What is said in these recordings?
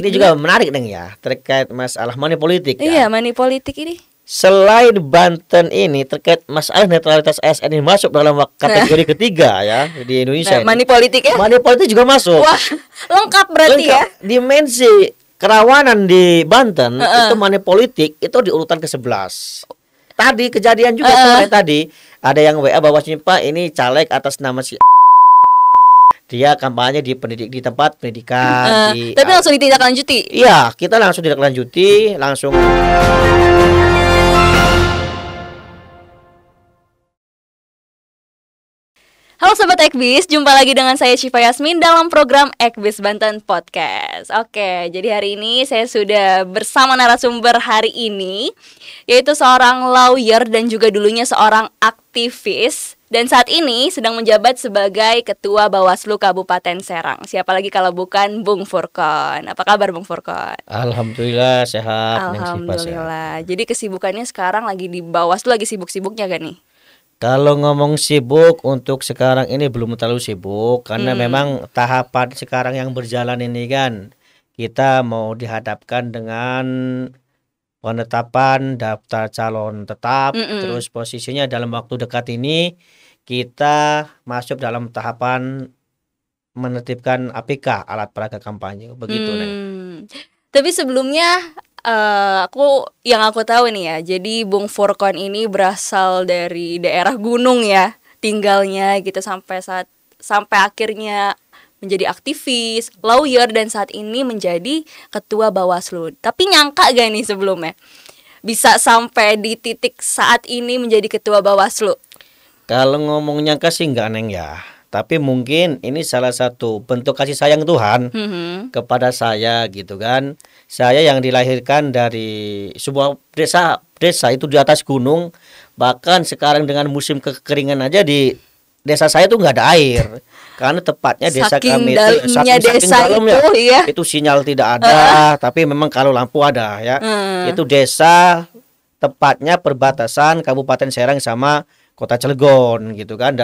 Ini juga menarik Neng ya, terkait masalah money politik ya. Iya, money politik ini. Selain Banten ini terkait masalah netralitas ASN ini masuk dalam kategori ketiga ya di Indonesia. Money politik ya. Money politik juga masuk. Wah, lengkap berarti ya. Dimensi kerawanan di Banten itu money politik itu di urutan ke-11. Tadi kejadian juga kemarin tadi ada yang WA bahwasanya Pak ini caleg atas nama si dia kampanye di tempat pendidikan tapi langsung ditindaklanjuti. Iya, kita langsung ditindaklanjuti, langsung. Halo Sobat Ekbis, jumpa lagi dengan saya Syifa Yasmin dalam program Ekbis Banten Podcast. Oke, jadi hari ini saya sudah bersama narasumber hari ini, yaitu seorang lawyer dan juga dulunya seorang aktivis, dan saat ini sedang menjabat sebagai Ketua Bawaslu Kabupaten Serang. Siapa lagi kalau bukan Bung Furkon. Apa kabar Bung Furkon? Alhamdulillah sehat. Alhamdulillah. Jadi kesibukannya sekarang lagi di Bawaslu, lagi sibuk-sibuknya kan nih? Kalau ngomong sibuk untuk sekarang ini belum terlalu sibuk karena memang tahapan sekarang yang berjalan ini kan kita mau dihadapkan dengan penetapan daftar calon tetap, terus posisinya dalam waktu dekat ini kita masuk dalam tahapan menetapkan APK, alat peraga kampanye, begitu Neng. Tapi sebelumnya aku tahu nih ya, jadi Bung Furkon ini berasal dari daerah gunung ya, tinggalnya gitu sampai akhirnya menjadi aktivis, lawyer, dan saat ini menjadi Ketua Bawaslu. Tapi nyangka gak nih sebelumnya bisa sampai di titik saat ini menjadi Ketua Bawaslu? Kalau ngomong nyangka sih enggak Neng ya. Tapi mungkin ini salah satu bentuk kasih sayang Tuhan kepada saya gitu kan. Saya yang dilahirkan dari sebuah desa itu di atas gunung. Bahkan sekarang dengan musim kekeringan aja di desa saya tuh nggak ada air. Karena tepatnya desa kami itu saking dalamnya, iya. Itu sinyal tidak ada, tapi memang kalau lampu ada ya. Itu desa tepatnya perbatasan Kabupaten Serang sama Kota Cilegon gitu kan.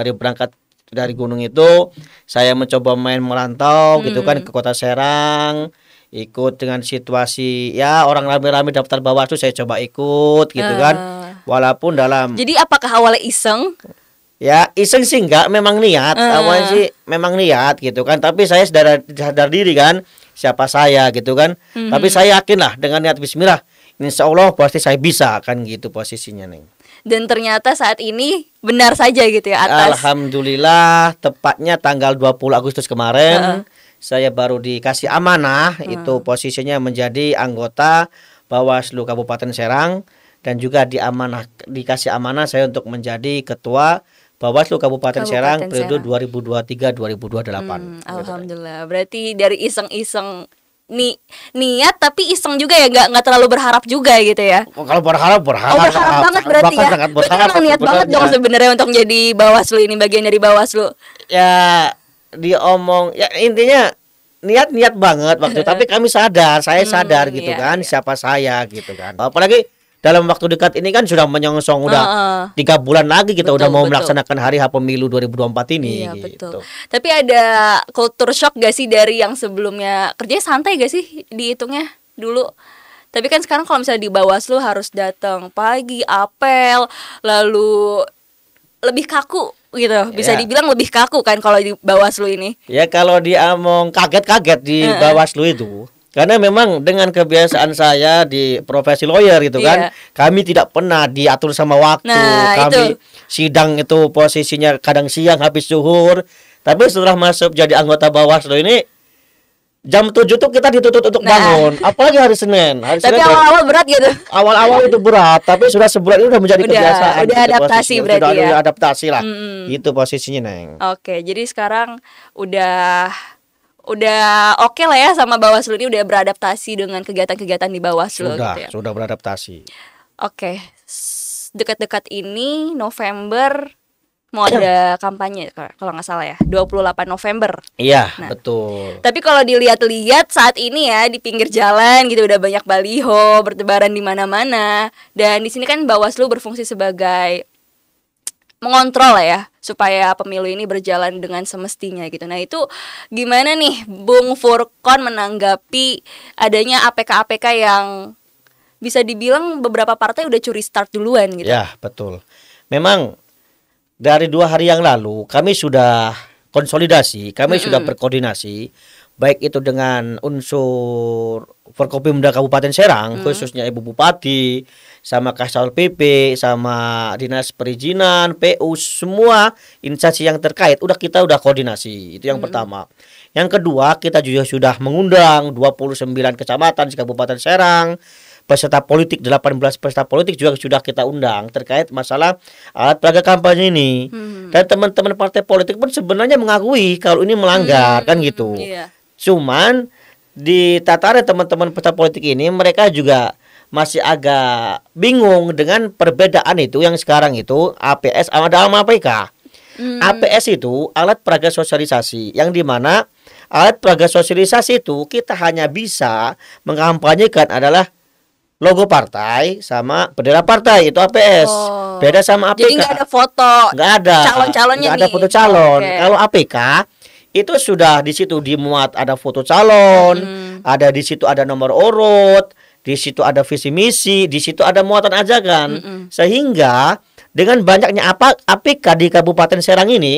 Dari gunung itu saya mencoba merantau gitu kan ke Kota Serang, ikut dengan situasi ya orang rame-rame daftar Bawaslu saya coba ikut gitu kan. Walaupun dalam. Jadi apakah awalnya iseng? Ya iseng sih enggak, memang niat. Awalnya sih memang niat gitu kan. Tapi saya sadar diri kan siapa saya gitu kan. Tapi saya yakin lah dengan niat bismillah, insya Allah pasti saya bisa kan gitu posisinya Neng. Dan ternyata saat ini benar saja gitu ya atas. Alhamdulillah tepatnya tanggal 20 Agustus kemarin saya baru dikasih amanah itu posisinya menjadi anggota Bawaslu Kabupaten Serang dan juga dikasih amanah saya untuk menjadi ketua Bawaslu Kabupaten Serang periode 2023-2028. Alhamdulillah. Berarti dari iseng-iseng niat tapi iseng juga ya, nggak terlalu berharap juga gitu ya. Kalau berharap berharap banget berarti ya. Sangat berharap. Berarti niat banget dong sebenarnya untuk jadi Bawaslu ini, bagian dari Bawaslu. Ya diomong ya intinya niat banget waktu tapi kami saya sadar gitu kan siapa saya gitu kan. Apalagi dalam waktu dekat ini kan sudah menyongsong udah 3 bulan lagi kita udah mau melaksanakan hari H pemilu 2024 ini. Iya gitu. betul. Tapi ada culture shock gak sih dari yang sebelumnya kerjanya santai gak sih dihitungnya dulu? Tapi kan sekarang kalau misalnya di Bawaslu harus datang pagi, apel, lalu lebih kaku gitu. Bisa dibilang lebih kaku kan kalau di Bawaslu ini. Ya kalau dia omong kaget-kaget di Bawaslu itu. Karena memang dengan kebiasaan saya di profesi lawyer gitu kan, kami tidak pernah diatur sama waktu. Kami sidang itu posisinya kadang siang habis zuhur. Tapi setelah masuk jadi anggota Bawaslu ini jam 7 tuh kita dituntut untuk bangun. Apalagi hari Senin. Tapi awal-awal berat gitu. Awal-awal itu berat, tapi sudah sebulan itu udah menjadi kebiasaan. Udah adaptasi berarti ya. Udah adaptasi lah. Itu posisinya Neng. Oke, jadi sekarang udah oke lah ya sama Bawaslu ini, udah beradaptasi dengan kegiatan-kegiatan di Bawaslu gitu ya. Sudah beradaptasi. Oke. Dekat-dekat ini November mau ada kampanye kalau nggak salah ya, 28 November. Iya, betul. Tapi kalau dilihat-lihat saat ini ya di pinggir jalan gitu udah banyak baliho bertebaran di mana-mana, dan di sini kan Bawaslu berfungsi sebagai mengontrol lah ya supaya pemilu ini berjalan dengan semestinya gitu. Nah itu gimana nih Bung Furkon menanggapi adanya APK-APK yang bisa dibilang beberapa partai udah curi start duluan gitu. Ya, betul. Memang dari 2 hari yang lalu kami sudah konsolidasi, kami sudah berkoordinasi, baik itu dengan unsur Forkopimda Kabupaten Serang, khususnya Ibu Bupati, sama Kasal PP, sama Dinas Perizinan, PU, semua instansi yang terkait, kita udah koordinasi. Itu yang pertama. Yang kedua, kita juga sudah mengundang 29 kecamatan di Kabupaten Serang, peserta politik 18 peserta politik juga sudah kita undang terkait masalah alat peraga kampanye ini. Dan teman-teman partai politik pun sebenarnya mengakui kalau ini melanggar kan gitu. Iya. Cuman di tataran teman-teman peserta politik ini mereka juga masih agak bingung dengan perbedaan itu yang sekarang itu APS sama dalam APK. APS itu alat peraga sosialisasi yang dimana alat peraga sosialisasi itu kita hanya bisa mengampanyekan adalah logo partai sama bendera partai, itu APS. Beda sama APK. Jadi nggak ada foto. Nggak ada. Calon-calonnya nggak ada foto calon. Kalau APK itu sudah di situ dimuat ada foto calon, ada di situ ada nomor urut, di situ ada visi misi, di situ ada muatan ajakan. Sehingga dengan banyaknya APK di Kabupaten Serang ini,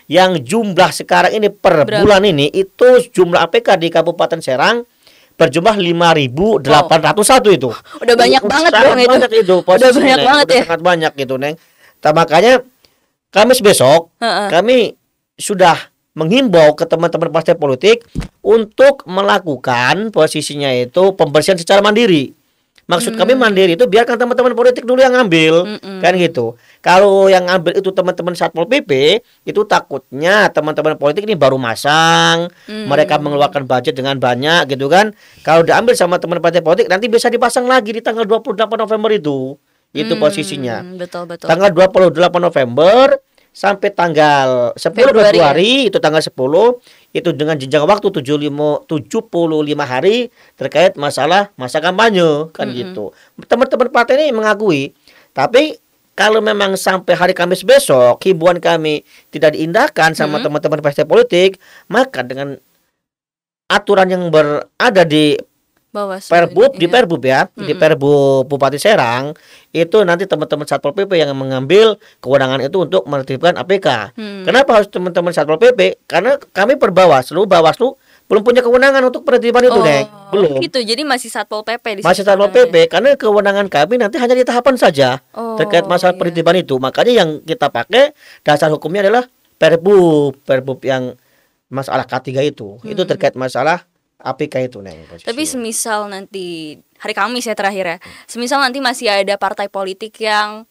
yang jumlah sekarang ini per bulan ini itu jumlah APK di Kabupaten Serang berjumlah 5.801 itu. Udah banyak banget dong itu. Udah banyak banget ya. Sangat banyak gitu, Neng. Makanya Kamis besok kami sudah menghimbau ke teman-teman partai politik untuk melakukan posisinya itu pembersihan secara mandiri. Maksud kami mandiri itu biarkan teman-teman politik dulu yang ngambil, kan gitu. Kalau yang ngambil itu teman-teman Satpol PP, itu takutnya teman-teman politik ini baru masang, mereka mengeluarkan budget dengan banyak gitu kan. Kalau diambil sama teman partai politik nanti bisa dipasang lagi di tanggal 28 November itu. Itu posisinya. Betul. Tanggal 28 November sampai tanggal 10 Februari itu tanggal 10 itu dengan jenjang waktu 75 hari terkait masalah masa kampanye kan gitu. Teman-teman partai ini mengakui, tapi kalau memang sampai hari Kamis besok himbauan kami tidak diindahkan sama teman-teman partai politik, maka dengan aturan yang berada di Perbub, di Perbub ya, di Perbub Bupati Serang, itu nanti teman-teman Satpol PP yang mengambil kewenangan itu untuk menertibkan APK. Kenapa harus teman-teman Satpol PP? Karena kami Bawaslu belum punya kewenangan untuk penertiban itu, Nek. Belum. Gitu, jadi masih Satpol PP di Masih Satpol PP, karena kewenangan kami nanti hanya di tahapan saja terkait masalah penertiban itu. Makanya yang kita pakai dasar hukumnya adalah Perbub yang masalah K3 itu. Itu terkait masalah APK itu, Neng. Tapi semisal nanti hari Kamis ya terakhir ya, semisal nanti masih ada partai politik yang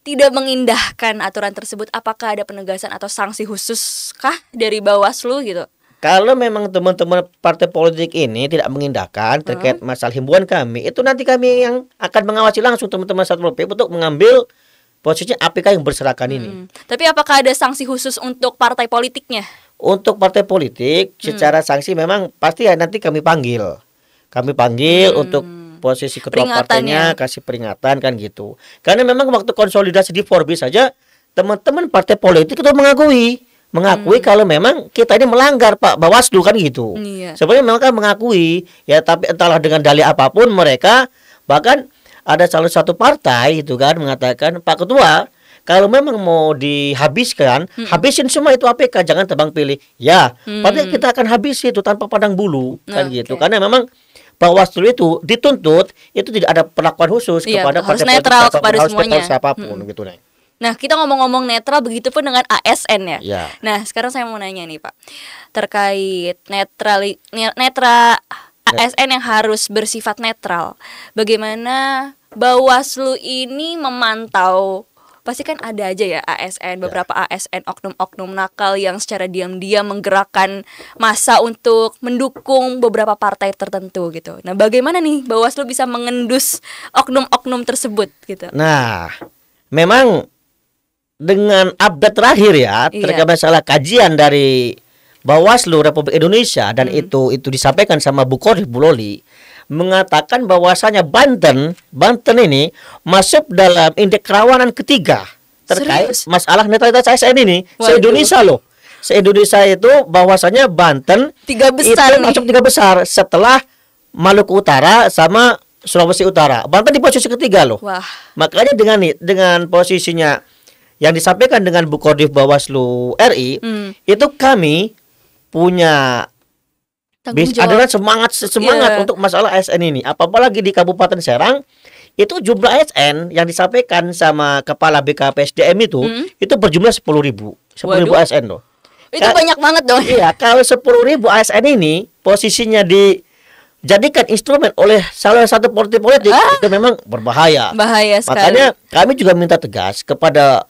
tidak mengindahkan aturan tersebut, apakah ada penegasan atau sanksi khusus kah dari Bawaslu gitu? Kalau memang teman-teman partai politik ini tidak mengindahkan terkait masalah himbauan kami, itu nanti kami yang akan mengawasi langsung teman-teman Satpol PP untuk mengambil posisinya APK yang berserakan ini. Tapi apakah ada sanksi khusus untuk partai politiknya? Untuk partai politik secara sanksi memang pasti ya nanti kami panggil untuk posisi ketua partainya kasih peringatan kan gitu. Karena memang waktu konsolidasi di Forbes saja teman-teman partai politik itu mengakui kalau memang kita ini melanggar Pak Bawaslu kan gitu. Sebenarnya mereka mengakui ya, tapi entahlah dengan dalih apapun mereka, bahkan ada salah satu partai itu kan mengatakan, Pak Ketua, kalau memang mau dihabiskan, habisin semua itu APK, jangan tebang pilih. Ya, pasti kita akan habis itu tanpa pandang bulu kan gitu. Karena memang Bawaslu itu dituntut itu tidak ada perlakuan khusus kepada harus partai netral politik, kepada semuanya. Siapapun gitu, Neng. Nah, kita ngomong-ngomong netral, begitupun dengan ASN ya. Ya. Nah, sekarang saya mau nanya nih Pak, terkait ASN yang harus bersifat netral. Bagaimana Bawaslu ini memantau? Pasti kan ada aja ya ASN, beberapa ASN oknum-oknum nakal yang secara diam-diam menggerakkan massa untuk mendukung beberapa partai tertentu gitu. Nah, bagaimana nih Bawaslu bisa mengendus oknum-oknum tersebut gitu? Nah, memang dengan update terakhir ya terkait masalah kajian dari Bawaslu Republik Indonesia dan itu disampaikan sama Bu Kodir Bu Loli, mengatakan bahwasanya Banten ini masuk dalam indeks kerawanan ketiga terkait Serius? masalah netralitas ASN ini. Se-Indonesia loh. Se-Indonesia itu bahwasanya Banten 3 besar itu nih. masuk 3 besar setelah Maluku Utara sama Sulawesi Utara. Banten di posisi ketiga loh. Wah. Makanya dengan posisinya yang disampaikan dengan Bu Kordif Bawaslu RI, itu kami punya Tanggung jawab. adalah semangat Iya. untuk masalah ASN ini. Apalagi di Kabupaten Serang itu jumlah ASN yang disampaikan sama Kepala BKPSDM itu berjumlah 10.000 Waduh. ASN loh. Itu banyak banget dong. Iya, kalau 10.000 ASN ini posisinya dijadikan instrumen oleh salah satu politik itu memang berbahaya. Bahaya sekali. Makanya kami juga minta tegas kepada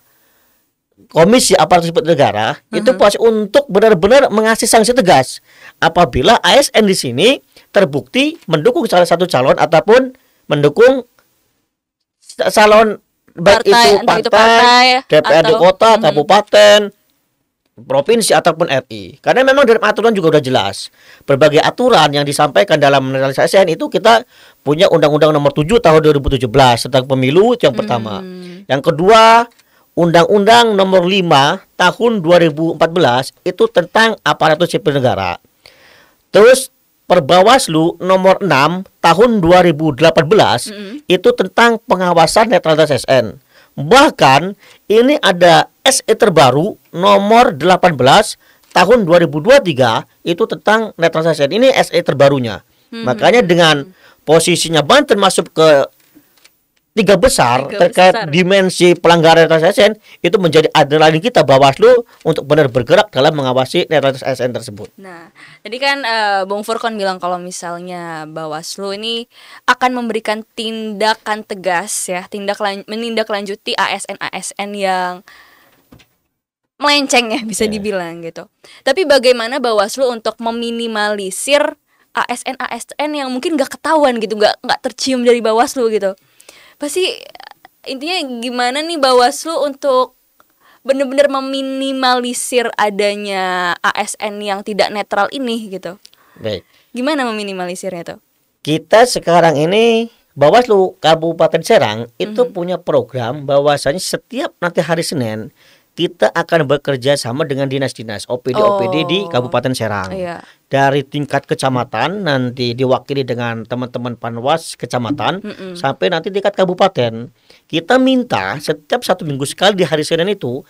Komisi Aparatur Sipil Negara itu pas untuk benar-benar mengasih sanksi tegas apabila ASN di sini terbukti mendukung salah satu calon ataupun mendukung calon baik itu partai, DPRD kota, kabupaten, provinsi ataupun RI. Karena memang dalam aturan juga udah jelas. Berbagai aturan yang disampaikan dalam netralitas ASN itu kita punya Undang-Undang Nomor 7 Tahun 2017 tentang pemilu itu yang pertama. Yang kedua, Undang-Undang Nomor 5 Tahun 2014 itu tentang aparatur sipil negara. Terus Perbawaslu Nomor 6 Tahun 2018 itu tentang pengawasan netralitas ASN. Bahkan ini ada SE terbaru Nomor 18 Tahun 2023 itu tentang netralitas ASN. Ini SE terbarunya. Makanya dengan posisinya Banten masuk ke 3 besar terkait dimensi pelanggaran netralitas ASN itu menjadi adrenalin kita Bawaslu untuk benar bergerak dalam mengawasi netralitas ASN tersebut. Nah, tadi kan Bung Furkon bilang kalau misalnya Bawaslu ini akan memberikan tindakan tegas ya, menindaklanjuti ASN yang melenceng ya bisa dibilang gitu. Tapi bagaimana Bawaslu untuk meminimalisir ASN yang mungkin nggak ketahuan gitu, nggak tercium dari Bawaslu gitu. Pasti intinya gimana nih Bawaslu untuk benar-benar meminimalisir adanya ASN yang tidak netral ini gitu. Baik. Gimana meminimalisirnya tuh? Kita sekarang ini Bawaslu Kabupaten Serang itu punya program bahwasanya setiap nanti hari Senin kita akan bekerja sama dengan dinas-dinas OPD di Kabupaten Serang. Iya. Dari tingkat kecamatan nanti diwakili dengan teman-teman Panwas kecamatan sampai nanti tingkat kabupaten. Kita minta setiap 1 minggu sekali di hari Senin itu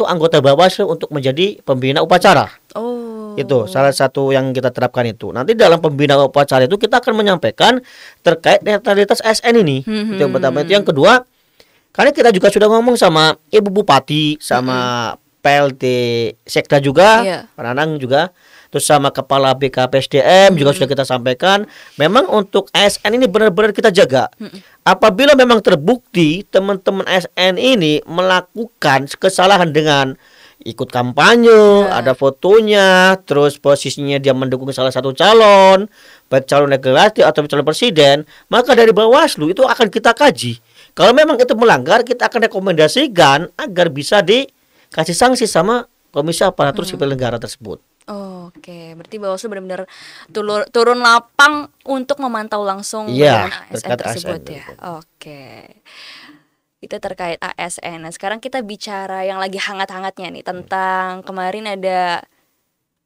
anggota Bawaslu untuk menjadi pembina upacara. Itu salah satu yang kita terapkan itu. Nanti dalam pembina upacara itu kita akan menyampaikan terkait netralitas ASN ini. Itu yang pertama. Itu yang kedua, karena kita juga sudah ngomong sama Ibu Bupati, sama PLT Sekda juga, Pak Nanang juga, terus sama Kepala BKPSDM juga sudah kita sampaikan. Memang untuk ASN ini benar-benar kita jaga. Apabila memang terbukti teman-teman ASN ini melakukan kesalahan dengan ikut kampanye, ada fotonya, terus posisinya dia mendukung salah satu calon, baik calon legislatif atau calon presiden, maka dari Bawaslu itu akan kita kaji. Kalau memang itu melanggar, kita akan rekomendasikan agar bisa dikasih sanksi sama Komisi Aparatur Sipil Negara tersebut. Oke, berarti Bawaslu benar-benar turun lapang untuk memantau langsung ASN tersebut ya. Oke. Itu terkait ASN. Nah, sekarang kita bicara yang lagi hangat-hangatnya nih tentang kemarin ada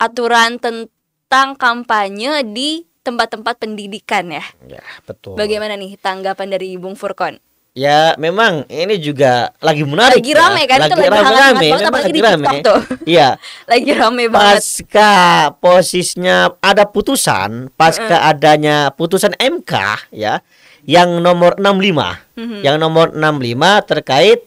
aturan tentang kampanye di tempat-tempat pendidikan ya. Ya, betul. Bagaimana nih tanggapan dari Bung Furkon? Ya, memang ini juga lagi menarik. Lagi rame kan? Lagi Itu rame, banget, apalagi di rame. TikTok tuh. Iya. Lagi rame banget. Pasca posisinya ada putusan, pasca adanya putusan MK ya, yang nomor 65. Yang nomor 65 terkait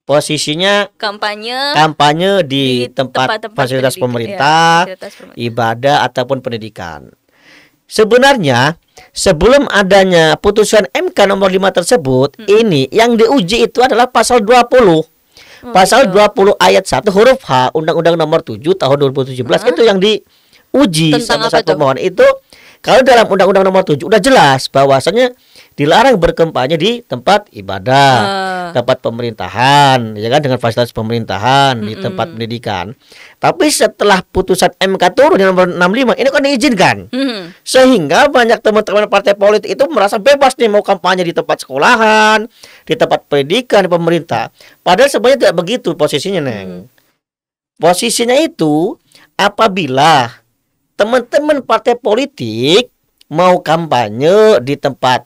posisinya kampanye di tempat fasilitas pemerintah, ibadah ataupun pendidikan. Sebenarnya sebelum adanya putusan MK nomor 5 tersebut, ini yang diuji itu adalah pasal 20. Pasal 20 ayat 1 huruf H Undang-Undang Nomor 7 Tahun 2017 itu yang diuji sama satu pemohon itu Kalau dalam Undang-Undang Nomor 7 udah jelas bahwasanya dilarang berkampanye di tempat ibadah, tempat pemerintahan, ya kan, dengan fasilitas pemerintahan, di tempat pendidikan. Tapi setelah putusan MK turun yang nomor 65 ini kan diizinkan. Sehingga banyak teman-teman partai politik itu merasa bebas nih mau kampanye di tempat sekolahan, di tempat pendidikan, di pemerintah. Padahal sebenarnya tidak begitu posisinya, Neng. Posisinya itu apabila teman-teman partai politik mau kampanye di tempat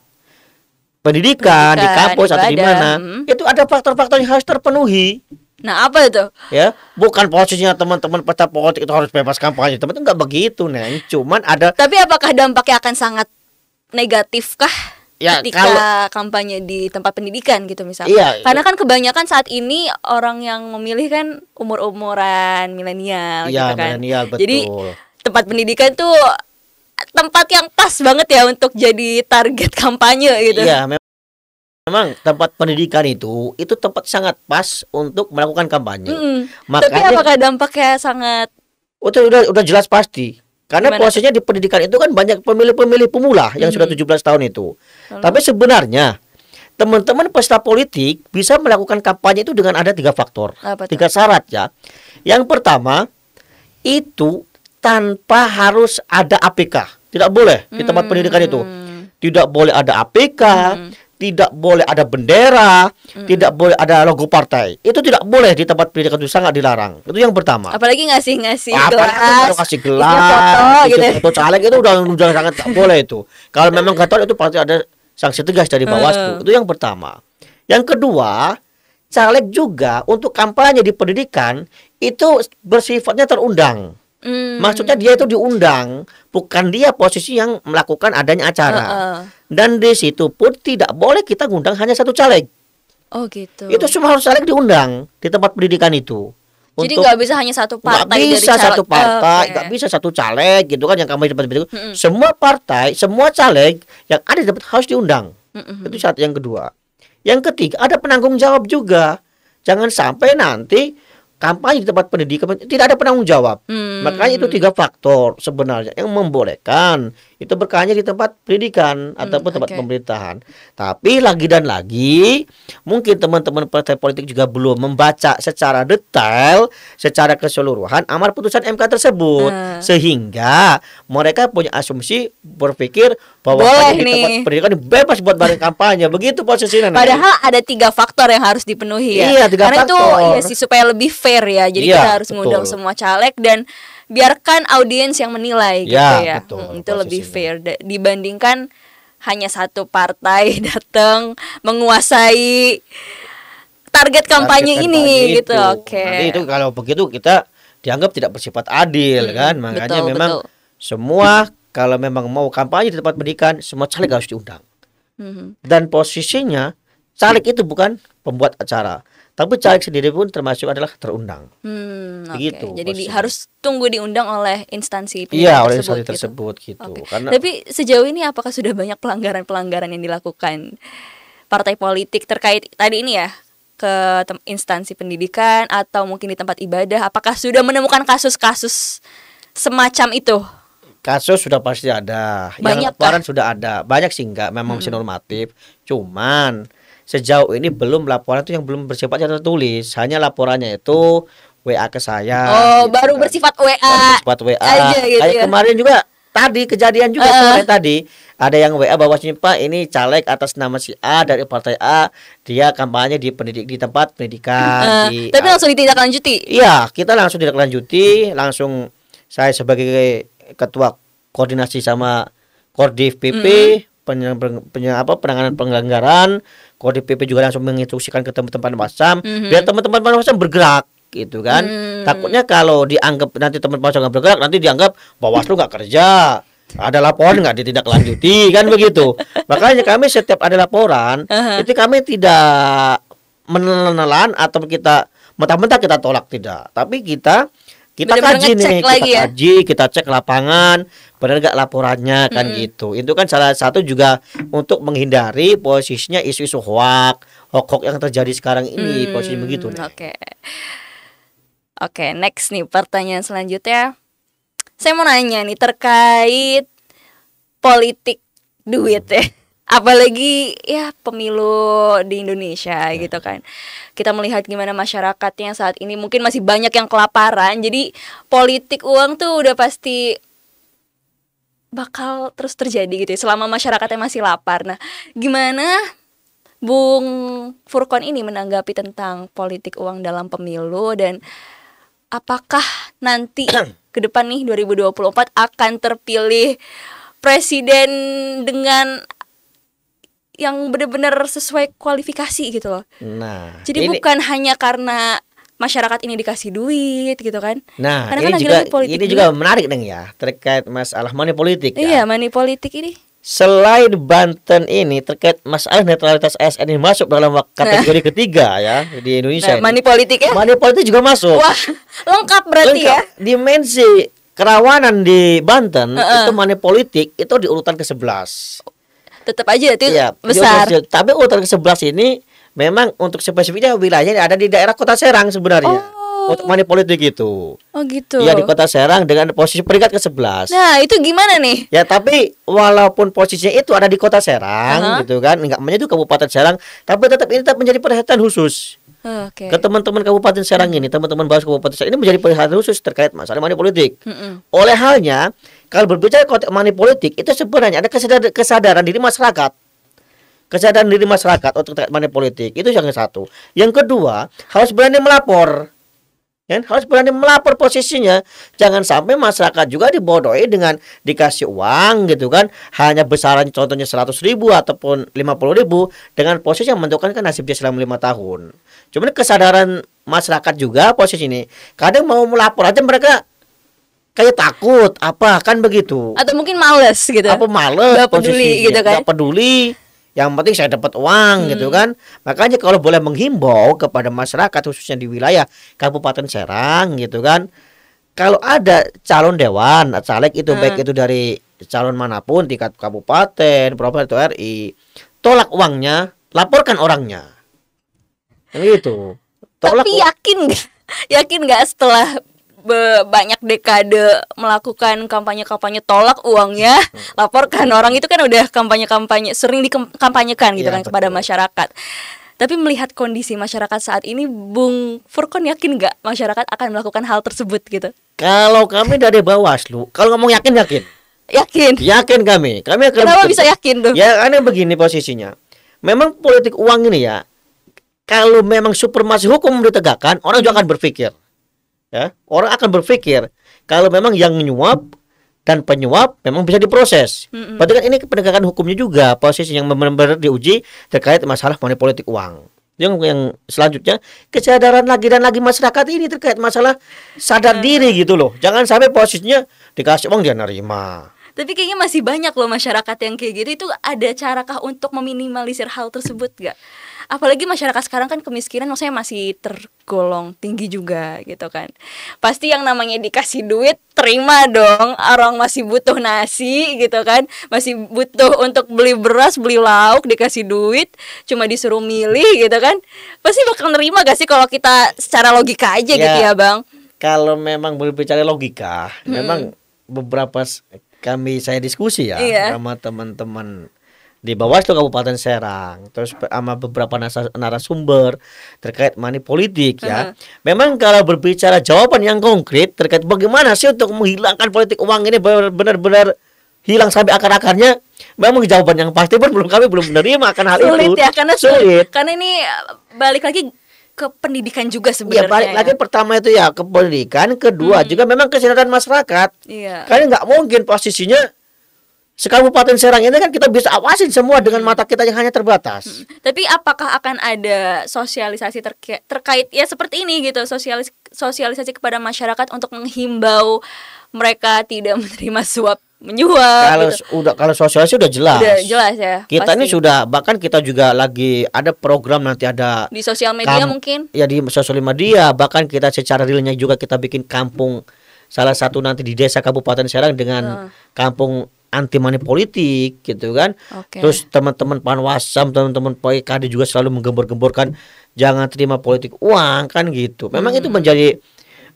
pendidikan, di kampus atau di mana, itu ada faktor-faktor yang harus terpenuhi. Nah, apa itu? Ya, bukan posisinya teman-teman partai politik itu harus bebas kampanye. Teman-teman nggak begitu, Neng. Cuman ada. Tapi apakah dampaknya akan sangat negatif kah? Ya, ketika kampanye di tempat pendidikan gitu misalnya. Iya, karena kan kebanyakan saat ini orang yang memilih kan umur-umuran milenial gitu kan. Milenial, betul. Jadi tempat pendidikan tuh tempat yang pas banget ya untuk jadi target kampanye gitu. Iya, memang tempat pendidikan itu tempat sangat pas untuk melakukan kampanye. Makanya, tapi apakah dampaknya sangat udah jelas pasti. Karena posisinya di pendidikan itu kan banyak pemilih-pemilih pemula yang sudah 17 tahun itu. Tapi sebenarnya teman-teman peserta politik bisa melakukan kampanye itu dengan ada 3 faktor, 3 syarat ya. Yang pertama itu tanpa harus ada APK. Tidak boleh di tempat pendidikan itu. Tidak boleh ada APK, tidak boleh ada bendera, tidak boleh ada logo partai. Itu tidak boleh di tempat pendidikan, itu sangat dilarang. Itu yang pertama. Apalagi ngasih gelas, kasih gelas, foto caleg itu udah sangat tak boleh itu. Kalau memang gatal itu pasti ada sanksi tegas dari Bawaslu. Itu yang pertama. Yang kedua, caleg juga untuk kampanye di pendidikan itu bersifatnya terundang. Maksudnya dia itu diundang, bukan dia posisi yang melakukan adanya acara. Dan di situ pun tidak boleh kita ngundang hanya 1 caleg. Oh gitu. Itu semua harus caleg diundang di tempat pendidikan itu. Jadi nggak bisa hanya 1 partai. Nggak bisa 1 partai, nggak bisa 1 caleg gitu kan yang kamu di tempat pendidikan. Semua partai, semua caleg yang ada di tempat harus diundang. Itu syarat yang kedua. Yang ketiga ada penanggung jawab juga. Jangan sampai nanti kampanye di tempat pendidikan tidak ada penanggung jawab. Makanya itu 3 faktor sebenarnya yang membolehkan itu berkampanye di tempat pendidikan ataupun tempat pemerintahan. Tapi lagi dan lagi mungkin teman-teman partai politik juga belum membaca secara detail, secara keseluruhan amar putusan MK tersebut, sehingga mereka punya asumsi berpikir bahwa di tempat pendidikan bebas buat bareng kampanye. Begitu posisinya. Padahal ada 3 faktor yang harus dipenuhi ya. Iya, 3 karena faktor. Itu ya sih supaya lebih fair ya. Jadi kita harus mengundang semua caleg dan biarkan audiens yang menilai gitu ya. Betul, itu lebih fair dibandingkan hanya 1 partai datang menguasai target kampanye ini gitu. Nanti itu kalau begitu kita dianggap tidak bersifat adil kan. Makanya memang semua kalau memang mau kampanye di tempat pendidikan semua caleg harus diundang. Dan posisinya caleg itu bukan pembuat acara, tapi caleg sendiri pun termasuk adalah terundang. Begitu. Jadi harus tunggu diundang oleh instansi pendidikan oleh instansi tersebut gitu. Karena tapi sejauh ini apakah sudah banyak pelanggaran-pelanggaran yang dilakukan partai politik terkait tadi ini ya ke instansi pendidikan atau mungkin di tempat ibadah? Apakah sudah menemukan kasus-kasus semacam itu? Kasus sudah pasti ada. Banyak yang laporan sudah ada. Banyak sih enggak, memang masih normatif. Cuman sejauh ini belum laporan itu yang belum bersifatnya tertulis, hanya laporannya itu WA ke saya. Gitu baru kan. Bersifat WA. Bersifat WA. Aja, gitu kayak kemarin juga tadi kejadian juga kemarin tadi ada yang WA bahwasanya Pak ini caleg atas nama si A dari partai A, dia kampanye di tempat pendidikan. Tapi langsung ditindaklanjuti. Iya, kita langsung ditindaklanjuti, langsung saya sebagai ketua koordinasi sama Koordif PP penanganan pelanggaran, Koordif PP juga langsung menginstruksikan ke teman-teman Panwascam biar teman-teman Panwascam bergerak gitu kan. Takutnya kalau dianggap nanti teman Panwascam nggak bergerak, nanti dianggap Bawaslu nggak kerja, ada laporan nggak ditindaklanjuti kan begitu. Makanya kami setiap ada laporan itu kami tidak menelan atau kita mentah-mentah kita tolak, tidak, tapi kita kaji nih, kita cek lapangan, benar nggak laporannya kan gitu. Itu kan salah satu juga untuk menghindari posisinya isu-isu hoak yang terjadi sekarang ini, posisi begitu. Oke, next nih pertanyaan selanjutnya. Saya mau nanya nih terkait politik duit ya. Apalagi ya pemilu di Indonesia gitu kan. Kita melihat gimana masyarakatnya saat ini mungkin masih banyak yang kelaparan. Jadi politik uang tuh udah pasti bakal terus terjadi gitu ya, selama masyarakatnya masih lapar. Nah, gimana Bung Furkon ini menanggapi tentang politik uang dalam pemilu, dan apakah nanti ke depan nih 2024 akan terpilih presiden dengan yang benar-benar sesuai kualifikasi gitu loh. Nah, jadi bukan hanya karena masyarakat ini dikasih duit gitu kan. Nah, karena ini juga menarik dong ya, terkait masalah money politik ya. Iya, money politik ini. Selain Banten ini terkait masalah netralitas ASN ini masuk dalam kategori ketiga ya di Indonesia. Money politik ya. Money politik juga masuk. Wah, lengkap berarti ya. Dimensi kerawanan di Banten itu money politik itu di urutan ke-11. Tetap aja itu ya, besar. Tapi urutan ke-11 ini memang untuk spesifiknya wilayahnya ada di daerah Kota Serang sebenarnya. Untuk money politik itu. Oh gitu. Ya, di Kota Serang dengan posisi peringkat ke-11. Nah, itu gimana nih? Ya, tapi walaupun posisinya itu ada di Kota Serang gitu kan, enggak menjadi Kabupaten Serang, tapi tetap menjadi perhatian khusus. Ke teman-teman Kabupaten Serang ini, teman-teman Bawaslu Kabupaten Serang ini menjadi perhatian khusus terkait masalah money politik. Oleh halnya, kalau berbicara konteks money politik itu sebenarnya ada kesadaran diri masyarakat. Kesadaran diri masyarakat untuk terkait money politik itu yang satu. Yang kedua, harus berani melapor. Ya, harus berani melapor posisinya. Jangan sampai masyarakat juga dibodohi dengan dikasih uang gitu kan, hanya besaran contohnya 100.000 ataupun 50.000 dengan posisi yang menentukan kan nasib dia selama 5 tahun. Cuman kesadaran masyarakat juga posisi ini. Kadang mau melapor aja mereka kayak takut apa kan begitu. Atau mungkin males gitu. Apa males, gak peduli gitu kan. Gak peduli. Yang penting saya dapat uang gitu kan. Makanya kalau boleh menghimbau kepada masyarakat khususnya di wilayah Kabupaten Serang gitu kan, kalau ada calon dewan, caleg itu baik itu dari calon manapun tingkat kabupaten, provinsi atau RI, tolak uangnya, laporkan orangnya. Gitu. Tapi yakin nggak setelah banyak dekade melakukan kampanye-kampanye tolak uangnya, laporkan orang itu kan udah kampanye-kampanye sering dikampanyekan gitu kan kepada masyarakat. Tapi melihat kondisi masyarakat saat ini, Bung Furkon yakin nggak masyarakat akan melakukan hal tersebut gitu? Kalau kami dari Bawaslu, kalau ngomong yakin. Yakin kami akan. Kenapa bisa yakin tuh? Ya karena begini posisinya. Memang politik uang ini ya, kalau memang supremasi hukum ditegakkan, orang juga akan berpikir. Ya, orang akan berpikir kalau memang yang menyuap dan penyuap memang bisa diproses. Berarti kan ini penegakan hukumnya juga posisi yang benar-benar diuji terkait masalah money politik uang. Yang selanjutnya kesadaran lagi dan lagi masyarakat ini terkait masalah sadar diri gitu loh. Jangan sampai posisinya dikasih uang dia nerima. Tapi kayaknya masih banyak loh masyarakat yang kayak gitu. Itu ada carakah untuk meminimalisir hal tersebut gak? Apalagi masyarakat sekarang kan kemiskinan maksudnya masih tergolong tinggi juga gitu kan. Pasti yang namanya dikasih duit terima dong. Orang masih butuh nasi gitu kan, masih butuh untuk beli beras, beli lauk, dikasih duit cuma disuruh milih gitu kan. Pasti bakal nerima gak sih kalau kita secara logika aja gitu ya Bang? Kalau memang berbicara logika, memang beberapa saya diskusi ya sama teman-teman di Bawaslu Kabupaten Serang, terus sama beberapa narasumber terkait money politik ya. Memang kalau berbicara jawaban yang konkret terkait bagaimana sih untuk menghilangkan politik uang ini benar-benar hilang sampai akar-akarnya, memang jawaban yang pasti pun kami belum menerima akan hal sulit itu. Ya, karena sulit. Karena ini balik lagi ke pendidikan juga sebenarnya. Ya balik lagi pertama itu ya ke pendidikan, kedua juga memang kesadaran masyarakat. Karena nggak mungkin posisinya Sekabupaten Serang ini kan kita bisa awasin semua dengan mata kita yang hanya terbatas. Tapi apakah akan ada sosialisasi terkait ya seperti ini gitu, sosialisasi kepada masyarakat untuk menghimbau mereka tidak menerima suap menyuap? Kalau sosialisasi udah jelas. Udah jelas ya. Kita pasti. Ini sudah, bahkan kita juga lagi ada program nanti ada di sosial media mungkin. Ya di sosial media, bahkan kita secara realnya juga kita bikin kampung, salah satu nanti di desa Kabupaten Serang dengan kampung anti money politik gitu kan. Terus teman-teman Panwasam, teman-teman PKD juga selalu menggembor-gemborkan jangan terima politik uang kan gitu. Memang itu menjadi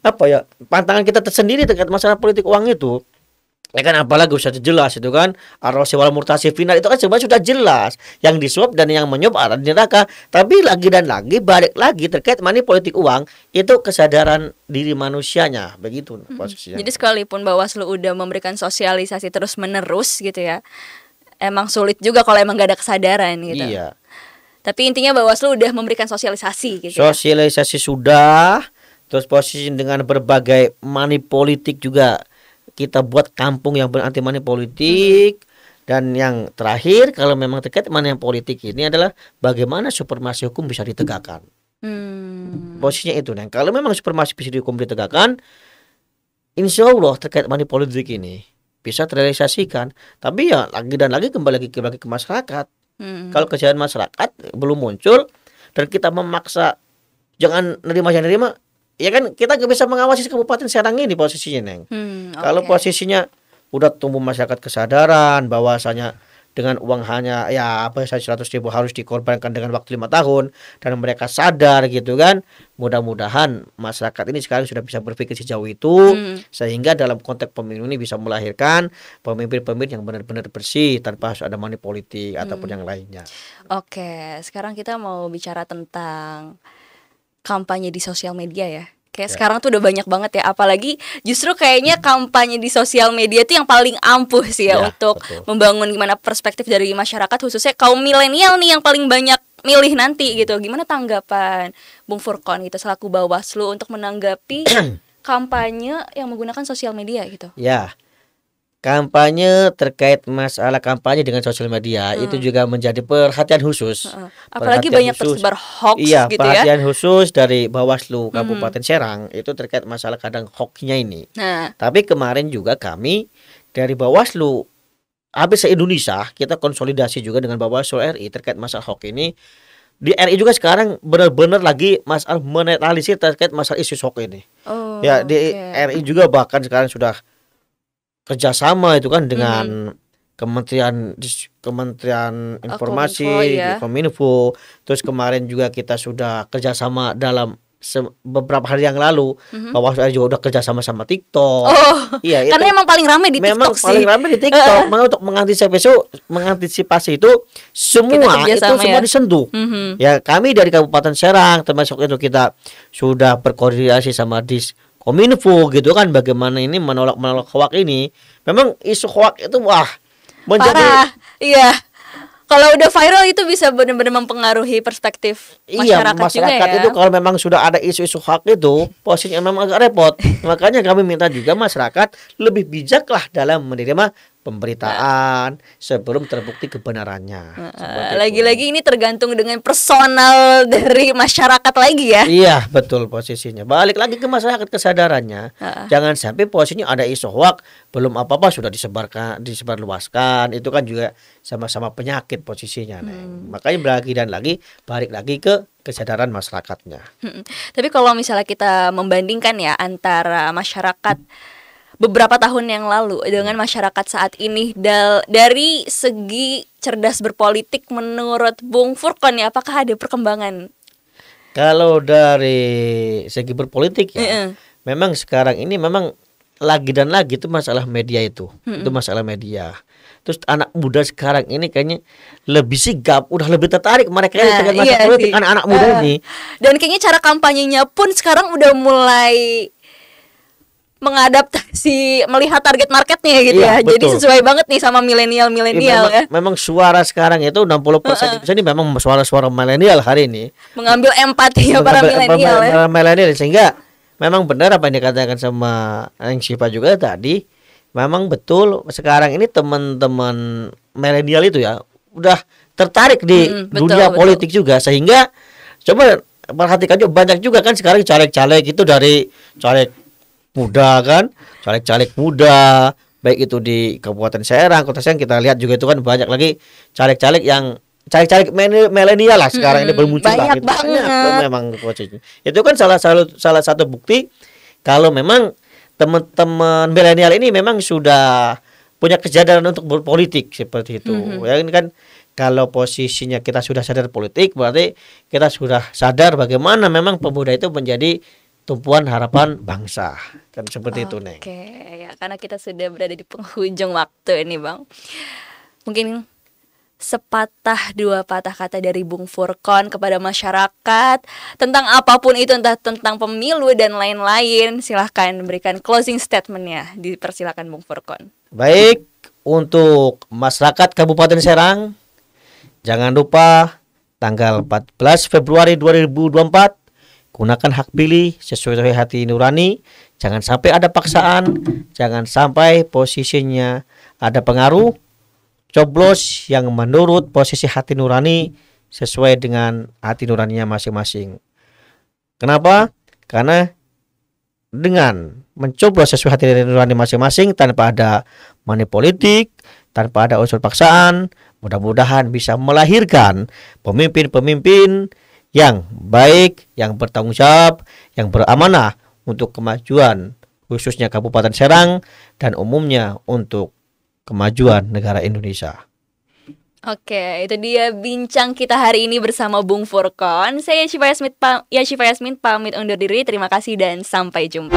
apa ya, pantangan kita tersendiri terkait masalah politik uang itu. Ya kan, apalagi sudah jelas itu kan, ar-rasyih wal murtasih final itu kan sebenarnya sudah jelas yang disuap dan yang menyuap ada di neraka. Tapi lagi dan lagi balik lagi terkait money politik uang itu kesadaran diri manusianya begitu posisinya. Jadi sekalipun Bawaslu udah memberikan sosialisasi terus menerus gitu ya, emang sulit juga kalau emang gak ada kesadaran gitu. Iya. Tapi intinya Bawaslu udah memberikan sosialisasi gitu. Sosialisasi sudah, terus posisi dengan berbagai money politik juga kita buat kampung yang anti money politik. Dan yang terakhir kalau memang terkait money politik ini adalah bagaimana supremasi hukum bisa ditegakkan. Posisinya itu nih. Kalau memang supremasi bisa hukum ditegakkan, insya Allah terkait money politik ini bisa terrealisasikan. Tapi ya lagi dan lagi kembali lagi ke masyarakat. Kalau kesadaran masyarakat belum muncul dan kita memaksa jangan nerima, ya kan kita nggak bisa mengawasi Kabupaten Serang ini posisinya, Neng. Kalau posisinya udah tumbuh masyarakat kesadaran bahwasanya dengan uang hanya ya apa 100.000 harus dikorbankan dengan waktu 5 tahun dan mereka sadar gitu kan, mudah-mudahan masyarakat ini sekarang sudah bisa berpikir sejauh itu sehingga dalam konteks pemilu ini bisa melahirkan pemimpin-pemimpin yang benar-benar bersih tanpa ada money politik ataupun yang lainnya. Oke, sekarang kita mau bicara tentang kampanye di sosial media ya. Kayak sekarang tuh udah banyak banget ya, apalagi justru kayaknya kampanye di sosial media itu yang paling ampuh sih ya untuk membangun gimana perspektif dari masyarakat, khususnya kaum milenial nih yang paling banyak milih nanti gitu. Gimana tanggapan Bung Furqon gitu selaku Bawaslu untuk menanggapi kampanye yang menggunakan sosial media gitu? Ya, kampanye terkait masalah kampanye dengan sosial media itu juga menjadi perhatian khusus. Apalagi banyak tersebar hoax iya, gitu ya. Perhatian khusus dari Bawaslu Kabupaten Serang itu terkait masalah kadang hoaxnya ini. Tapi kemarin juga kami dari Bawaslu habis se-Indonesia kita konsolidasi juga dengan Bawaslu RI terkait masalah hoax ini. Di RI juga sekarang benar-benar lagi masalah menetralisir terkait masalah isu hoax ini. Ya di RI juga bahkan sekarang sudah kerjasama itu kan dengan Kementerian Informasi, Kominfo. Terus kemarin juga kita sudah kerjasama dalam beberapa hari yang lalu, Bawaslu juga udah kerjasama sama TikTok. Iya, karena emang paling ramai di TikTok sih. Paling ramai di TikTok. Untuk mengantisipasi itu semua disentuh. Ya kami dari Kabupaten Serang termasuk itu kita sudah berkoordinasi sama Kominfo gitu kan, bagaimana ini menolak hoax ini. Memang isu hoax itu menjadi parah. Iya. Kalau udah viral itu bisa benar-benar mempengaruhi perspektif masyarakat juga ya. Itu kalau memang sudah ada isu-isu hoax itu posisinya memang agak repot. Makanya kami minta juga masyarakat lebih bijaklah dalam menerima pemberitaan sebelum terbukti kebenarannya. Lagi-lagi ini tergantung dengan personal dari masyarakat lagi ya. Iya, betul posisinya. Balik lagi ke masyarakat kesadarannya. Jangan sampai posisinya ada isu hoax belum apa-apa sudah disebarluaskan. Itu kan juga sama-sama penyakit posisinya, Neng. Makanya balik lagi ke kesadaran masyarakatnya. Tapi kalau misalnya kita membandingkan ya antara masyarakat beberapa tahun yang lalu dengan masyarakat saat ini dari segi cerdas berpolitik menurut Bung Furqon ya, apakah ada perkembangan? Kalau dari segi berpolitik ya, memang sekarang ini memang lagi dan lagi itu masalah media itu masalah media. Terus anak muda sekarang ini kayaknya lebih sigap, udah lebih tertarik mereka dengan masalah politik anak-anak muda ini. Dan kayaknya cara kampanyenya pun sekarang udah mulai mengadaptasi melihat target marketnya gitu ya. Betul. Jadi sesuai banget nih sama milenial ya. Memang suara sekarang itu 60% ini memang suara-suara milenial hari ini. Mengambil empati para milenial sehingga memang benar apa yang dikatakan sama Neng Syifa juga tadi. Memang betul sekarang ini teman-teman milenial itu ya udah tertarik di dunia politik juga, sehingga coba perhatikan juga banyak juga kan sekarang caleg-caleg itu dari caleg muda baik itu di Kabupaten Serang, Kota Serang kita lihat juga itu kan banyak lagi caleg-caleg yang caleg milenial lah sekarang ini bermunculan banyak banget. Memang itu kan salah satu bukti kalau memang teman-teman milenial ini memang sudah punya kesadaran untuk berpolitik seperti itu. Ya ini kan kalau posisinya kita sudah sadar politik berarti kita sudah sadar bagaimana memang pemuda itu menjadi tumpuan harapan bangsa. Kan seperti itu, Neng. Oke, ya karena kita sudah berada di penghujung waktu ini, Bang. Mungkin sepatah dua patah kata dari Bung Furqon kepada masyarakat tentang apapun itu, entah tentang pemilu dan lain-lain. Silahkan berikan closing statementnya. Dipersilakan Bung Furqon. Baik, untuk masyarakat Kabupaten Serang, jangan lupa tanggal 14 Februari 2024 gunakan hak pilih sesuai hati nurani. Jangan sampai ada paksaan, jangan sampai posisinya ada pengaruh. Coblos yang menurut posisi hati nurani sesuai dengan hati nuraninya masing-masing. Kenapa? Karena dengan mencoblos sesuai hati nurani masing-masing tanpa ada money politik, tanpa ada unsur paksaan, mudah-mudahan bisa melahirkan pemimpin-pemimpin yang baik, yang bertanggung jawab, yang beramanah untuk kemajuan khususnya Kabupaten Serang dan umumnya untuk kemajuan negara Indonesia. Oke, itu dia bincang kita hari ini bersama Bung Furqon. Saya Syifa Yasmin pamit undur diri. Terima kasih dan sampai jumpa.